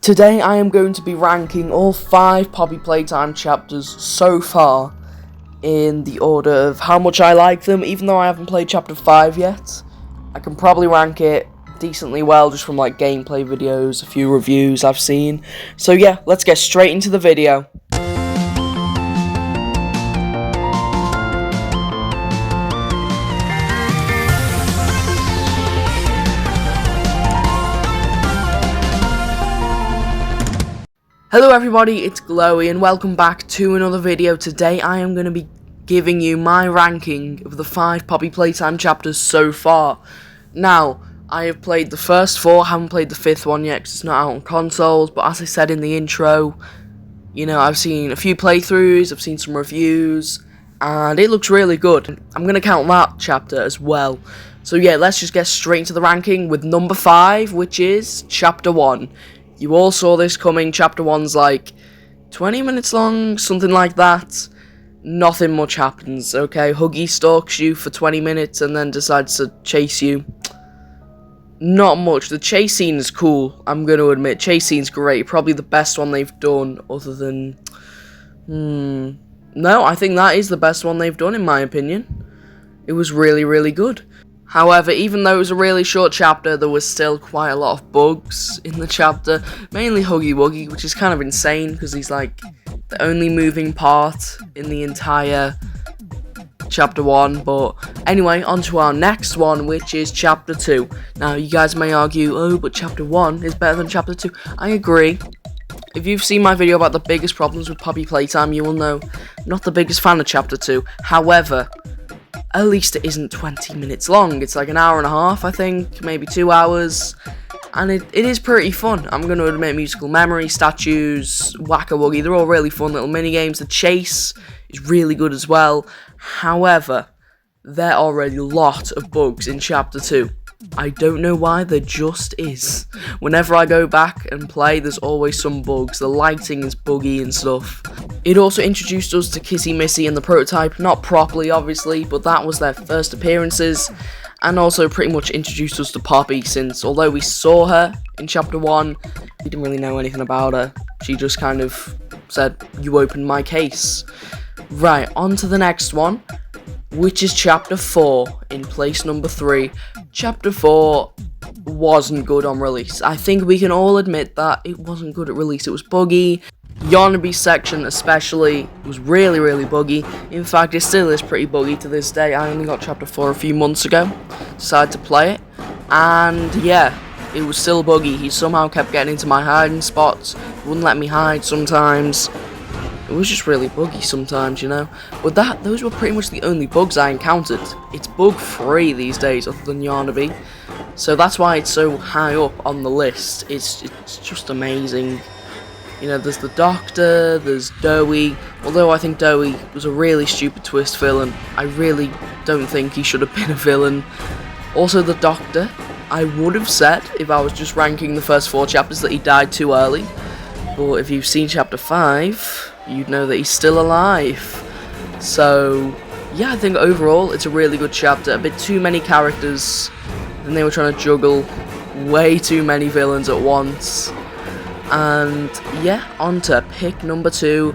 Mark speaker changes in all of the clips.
Speaker 1: Today I am going to be ranking all 5 Poppy Playtime chapters so far in the order of how much I like them. Even though I haven't played chapter 5 yet, I can probably rank it decently well just from like gameplay videos, a few reviews I've seen. So yeah, let's get straight into the video. Hello everybody, it's Glowy and welcome back to another video. Today I am going to be giving you my ranking of the 5 Poppy Playtime chapters so far. Now, I have played the first 4, haven't played the 5th one yet because it's not out on consoles, but as I said in the intro, you know, I've seen a few playthroughs, I've seen some reviews, and it looks really good. I'm going to count that chapter as well. So yeah, let's just get straight into the ranking with number 5, which is chapter 1. You all saw this coming. Chapter 1's like 20 minutes long, something like that. Nothing much happens, okay? Huggy stalks you for 20 minutes and then decides to chase you. Not much. The chase scene is cool, I'm going to admit. Chase scene's great. Probably the best one they've done other than... No, I think that is the best one they've done in my opinion. It was really, really good. However, even though it was a really short chapter, there was still quite a lot of bugs in the chapter. Mainly Huggy Wuggy, which is kind of insane because he's like the only moving part in the entire chapter 1. But anyway, on to our next one, which is chapter 2. Now, you guys may argue, oh, but chapter 1 is better than chapter 2. I agree. If you've seen my video about the biggest problems with Poppy Playtime, you will know I'm not the biggest fan of chapter 2. However, at least it isn't 20 minutes long. It's like an hour and a half, I think, maybe 2 hours. And it is pretty fun. I'm going to admit, musical memory, statues, whack-a-wuggy, they're all really fun little mini-games. The chase is really good as well. However, there are a lot of bugs in chapter 2. I don't know why, there just is. Whenever I go back and play, there's always some bugs. The lighting is buggy and stuff. It also introduced us to Kissy Missy and the prototype, not properly obviously, but that was their first appearances. And also pretty much introduced us to Poppy, since although we saw her in chapter 1, we didn't really know anything about her. She just kind of said, "You opened my case." Right, on to the next one, which is chapter 4, in place number 3. Chapter 4 wasn't good on release. I think we can all admit that it wasn't good at release. It was buggy. Yarnaby section especially was really, really buggy. In fact, it still is pretty buggy to this day. I only got chapter 4 a few months ago. Decided to play it. And yeah, it was still buggy. He somehow kept getting into my hiding spots. Wouldn't let me hide sometimes. It was just really buggy sometimes, you know. But those were pretty much the only bugs I encountered. It's bug free these days, other than Yarnaby. So that's why it's so high up on the list. It's just amazing. You know, there's the Doctor, there's Dowie. Although I think Dowie was a really stupid twist villain. I really don't think he should have been a villain. Also the Doctor, I would have said, if I was just ranking the first 4 chapters, that he died too early. But if you've seen chapter 5, you'd know that he's still alive. So yeah, I think overall it's a really good chapter. A bit too many characters, and they were trying to juggle way too many villains at once. And yeah, on to pick number 2,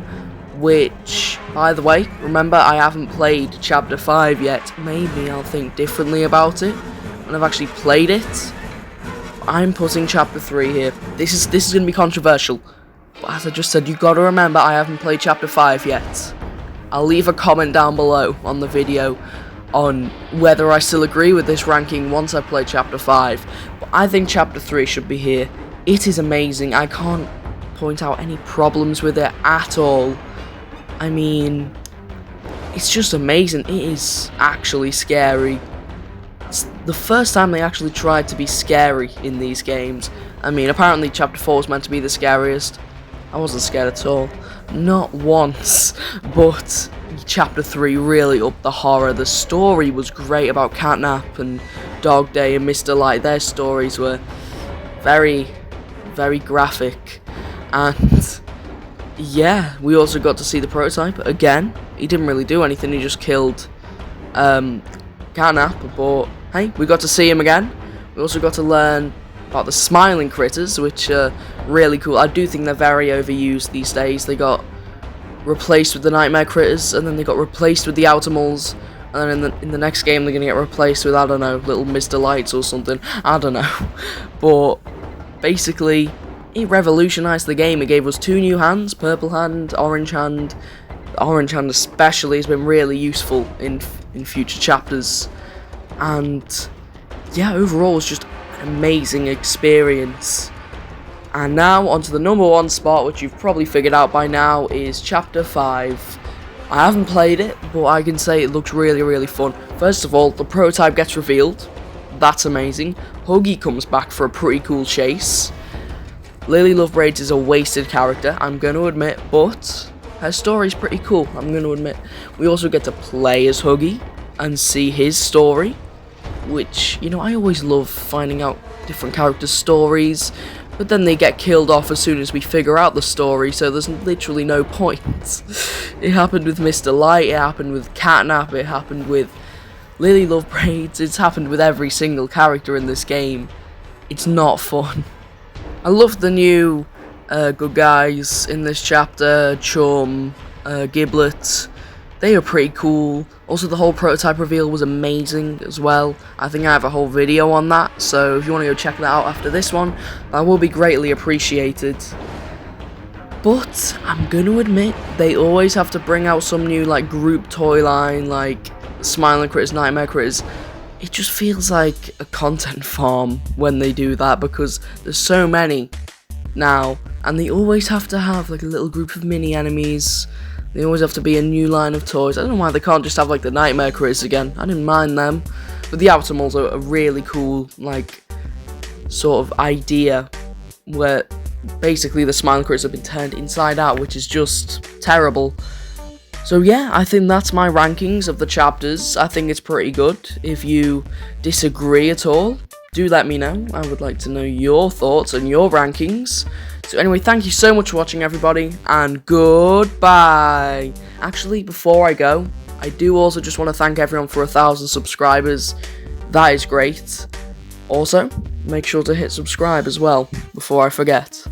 Speaker 1: which, by the way, remember I haven't played chapter 5 yet. Maybe I'll think differently about it when I've actually played it. I'm putting chapter 3 here. This is going to be controversial. But as I just said, you got to remember I haven't played chapter 5 yet. I'll leave a comment down below on the video on whether I still agree with this ranking once I play chapter 5. But I think chapter 3 should be here. It is amazing. I can't point out any problems with it at all. I mean, it's just amazing. It is actually scary. It's the first time they actually tried to be scary in these games. I mean, apparently chapter 4 was meant to be the scariest. I wasn't scared at all. Not once. But chapter 3 really upped the horror. The story was great about Catnap and Dog Day and Mr. Light. Their stories were very, very graphic. And yeah, we also got to see the prototype again. He didn't really do anything. He just killed Catnap. But hey, we got to see him again. We also got to learn about the smiling critters, which are really cool. I do think they're very overused these days. They got replaced with the nightmare critters, and then they got replaced with the outimals, and then in the next game they're gonna get replaced with, I don't know, little Mr. Lights or something. I don't know. But basically, it revolutionized the game. It gave us 2 new hands, purple hand, orange hand. The orange hand especially has been really useful in future chapters. And yeah, overall it's just an amazing experience. And now onto the number 1 spot, which you've probably figured out by now, is chapter 5. I haven't played it, but I can say it looks really, really fun. First of all, the prototype gets revealed. That's amazing. Huggy comes back for a pretty cool chase. Lily Lovebraids is a wasted character, I'm going to admit, but her story's pretty cool, I'm going to admit. We also get to play as Huggy and see his story, which, you know, I always love finding out different characters' stories, but then they get killed off as soon as we figure out the story, so there's literally no point. It happened with Mr. Light, it happened with Catnap, it happened with Lily Lovebraids, it's happened with every single character in this game. It's not fun. I love the new good guys in this chapter, Chum, Giblet. They are pretty cool. Also, the whole prototype reveal was amazing as well. I think I have a whole video on that, so if you want to go check that out after this one, that will be greatly appreciated. But I'm going to admit, they always have to bring out some new like group toy line, like Smiling Critters, Nightmare Critters. It just feels like a content farm when they do that, because there's so many now, and they always have to have like a little group of mini enemies. They always have to be a new line of toys. I don't know why they can't just have like the Nightmare Critters again. I didn't mind them, but the Outimals are a really cool like sort of idea where basically the Smiling Critters have been turned inside out, which is just terrible. So yeah, I think that's my rankings of the chapters. I think it's pretty good. If you disagree at all, do let me know. I would like to know your thoughts and your rankings. So anyway, thank you so much for watching, everybody, and goodbye. Actually, before I go, I do also just want to thank everyone for 1,000 subscribers. That is great. Also, make sure to hit subscribe as well, before I forget.